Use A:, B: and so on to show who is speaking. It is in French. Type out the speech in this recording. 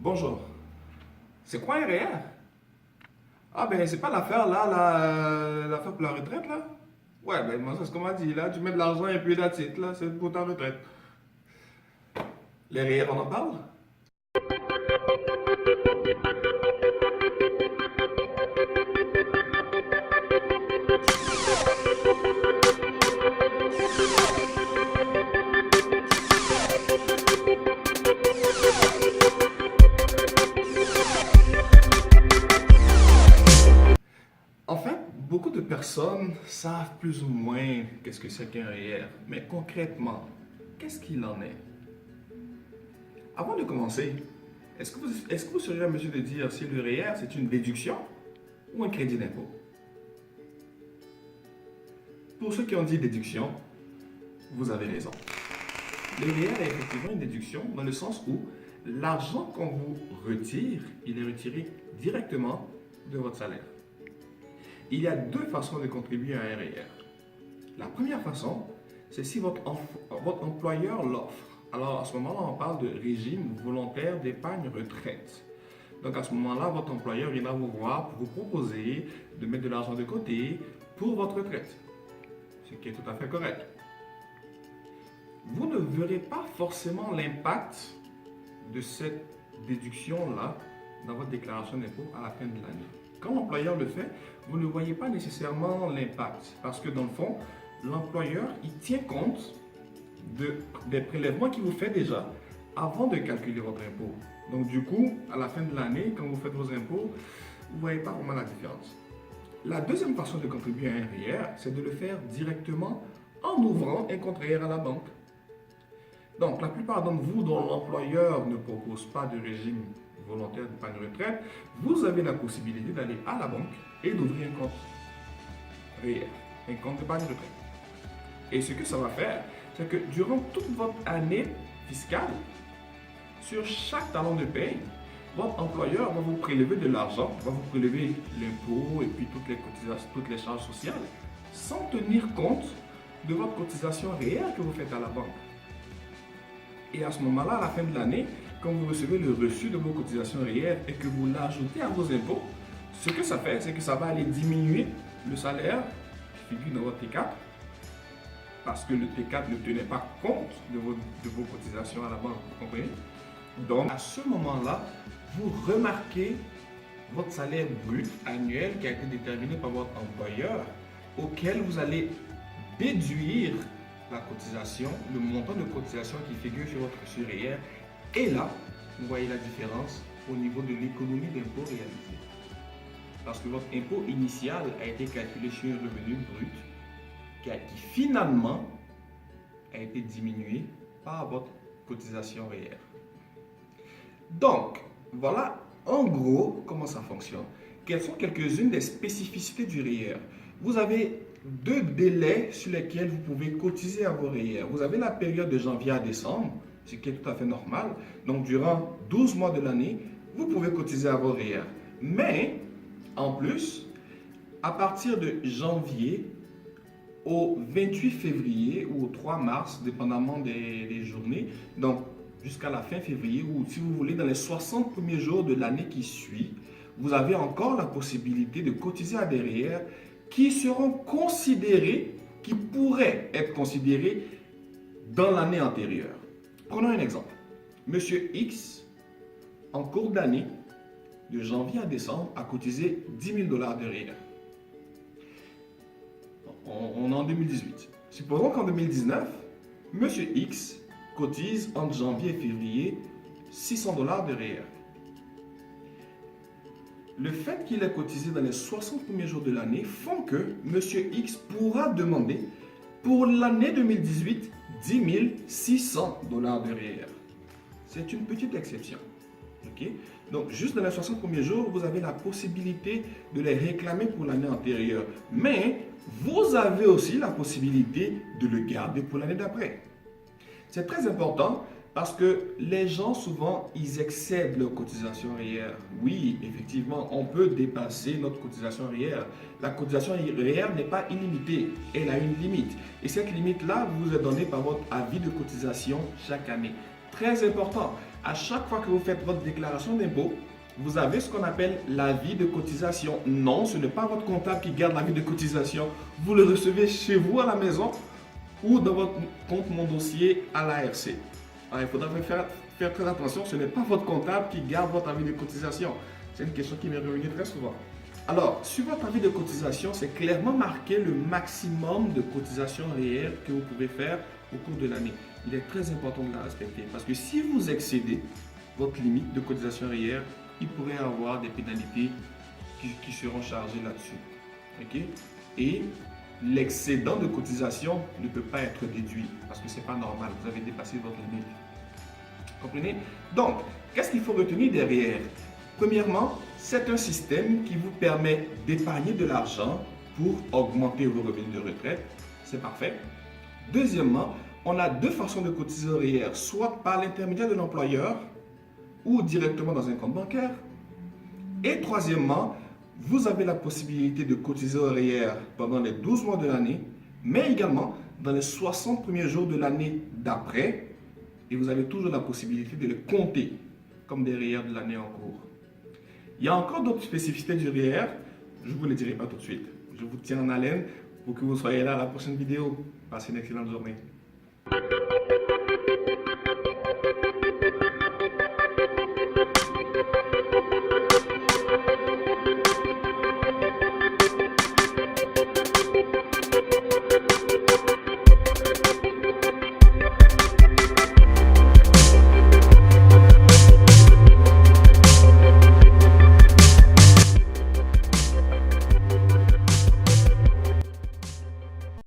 A: Bonjour. C'est quoi un REER? Ah ben c'est pas l'affaire là, l'affaire pour la retraite là? Ouais ben moi c'est ce qu'on m'a dit là, tu mets de l'argent et puis that's it là, c'est pour ta retraite. Les REER on en parle? En fait, beaucoup de personnes savent plus ou moins qu'est-ce que c'est qu'un REER, mais concrètement, qu'est-ce qu'il en est? Avant de commencer, est-ce que vous seriez en mesure de dire si le REER c'est une déduction ou un crédit d'impôt? Pour ceux qui ont dit déduction, vous avez raison. Le REER est effectivement une déduction dans le sens où l'argent qu'on vous retire, il est retiré directement de votre salaire. Il y a deux façons de contribuer à un REER. La première façon, c'est si votre employeur l'offre. Alors à ce moment-là, on parle de régime volontaire d'épargne retraite. Donc à ce moment-là, votre employeur viendra vous voir pour vous proposer de mettre de l'argent de côté pour votre retraite, ce qui est tout à fait correct. Vous ne verrez pas forcément l'impact de cette déduction-là dans votre déclaration d'impôt à la fin de l'année. Quand l'employeur le fait, vous ne voyez pas nécessairement l'impact parce que dans le fond, l'employeur, il tient compte des prélèvements qu'il vous fait déjà avant de calculer votre impôt. Donc du coup, à la fin de l'année, quand vous faites vos impôts, vous ne voyez pas vraiment la différence. La deuxième façon de contribuer à un REER, c'est de le faire directement en ouvrant un compte REER à la banque. Donc, la plupart d'entre vous dont l'employeur ne propose pas de régime volontaire d'épargne retraite, vous avez la possibilité d'aller à la banque et d'ouvrir un compte REER, un compte d'épargne retraite. Et ce que ça va faire, c'est que durant toute votre année fiscale, sur chaque talon de paye, votre employeur va vous prélever de l'argent, va vous prélever l'impôt et puis toutes les cotisations, toutes les charges sociales, sans tenir compte de votre cotisation REER que vous faites à la banque. Et à ce moment-là, à la fin de l'année, quand vous recevez le reçu de vos cotisations REER et que vous l'ajoutez à vos impôts, ce que ça fait, c'est que ça va aller diminuer le salaire qui figure dans votre T4 parce que le T4 ne tenait pas compte de vos cotisations à la banque, vous comprenez? Donc, à ce moment-là, vous remarquez votre salaire brut annuel qui a été déterminé par votre employeur, auquel vous allez déduire la cotisation, le montant de cotisation qui figure sur votre reçu REER. Et là, vous voyez la différence au niveau de l'économie d'impôt réalisée. Parce que votre impôt initial a été calculé sur un revenu brut qui finalement a été diminué par votre cotisation REER. Donc, voilà en gros comment ça fonctionne. Quelles sont quelques-unes des spécificités du REER? Vous avez deux délais sur lesquels vous pouvez cotiser à vos REER. Vous avez la période de janvier à décembre, ce qui est tout à fait normal. Donc, durant 12 mois de l'année, vous pouvez cotiser à vos REER. Mais, en plus, à partir de janvier au 28 février ou au 3 mars, dépendamment des journées, donc jusqu'à la fin février, ou si vous voulez, dans les 60 premiers jours de l'année qui suit, vous avez encore la possibilité de cotiser à des REER qui seront considérés, qui pourraient être considérés dans l'année antérieure. Prenons un exemple. Monsieur X, en cours d'année, de janvier à décembre, a cotisé 10 000 $ de REER. On est en 2018. Supposons qu'en 2019, Monsieur X cotise entre janvier et février 600 $ de REER. Le fait qu'il ait cotisé dans les 60 premiers jours de l'année font que M. X pourra demander pour l'année 2018 10 600 $ de REER. C'est une petite exception. Okay? Donc, juste dans les 60 premiers jours, vous avez la possibilité de les réclamer pour l'année antérieure. Mais vous avez aussi la possibilité de le garder pour l'année d'après. C'est très important parce que les gens, souvent, ils excèdent leur cotisation REER. Oui, effectivement, on peut dépasser notre cotisation REER. La cotisation REER n'est pas illimitée, elle a une limite. Et cette limite-là vous est donnée par votre avis de cotisation chaque année. Très important, À chaque fois que vous faites votre déclaration d'impôt, vous avez ce qu'on appelle l'avis de cotisation. Non, ce n'est pas votre comptable qui garde l'avis de cotisation. Vous le recevez chez vous à la maison ou dans votre compte Mon Dossier à l'ARC. Alors, il faudra faire très attention, ce n'est pas votre comptable qui garde votre avis de cotisation. C'est une question qui m'est revenue très souvent. Alors, sur votre avis de cotisation, c'est clairement marqué le maximum de cotisation réelle que vous pouvez faire au cours de l'année. Il est très important de la respecter parce que si vous excédez votre limite de cotisation réelle, il pourrait y avoir des pénalités qui seront chargées là-dessus. Okay? Et l'excédent de cotisation ne peut pas être déduit parce que ce n'est pas normal. Vous avez dépassé votre limite. Comprenez? Donc, qu'est-ce qu'il faut retenir derrière? Premièrement, c'est un système qui vous permet d'épargner de l'argent pour augmenter vos revenus de retraite. C'est parfait. Deuxièmement, on a deux façons de cotiser REER, soit par l'intermédiaire de l'employeur ou directement dans un compte bancaire. Et troisièmement, vous avez la possibilité de cotiser REER pendant les 12 mois de l'année, mais également dans les 60 premiers jours de l'année d'après. Et vous avez toujours la possibilité de le compter comme des REER de l'année en cours. Il y a encore d'autres spécificités du REER, je ne vous les dirai pas tout de suite. Je vous tiens en haleine pour que vous soyez là à la prochaine vidéo. Passez une excellente journée.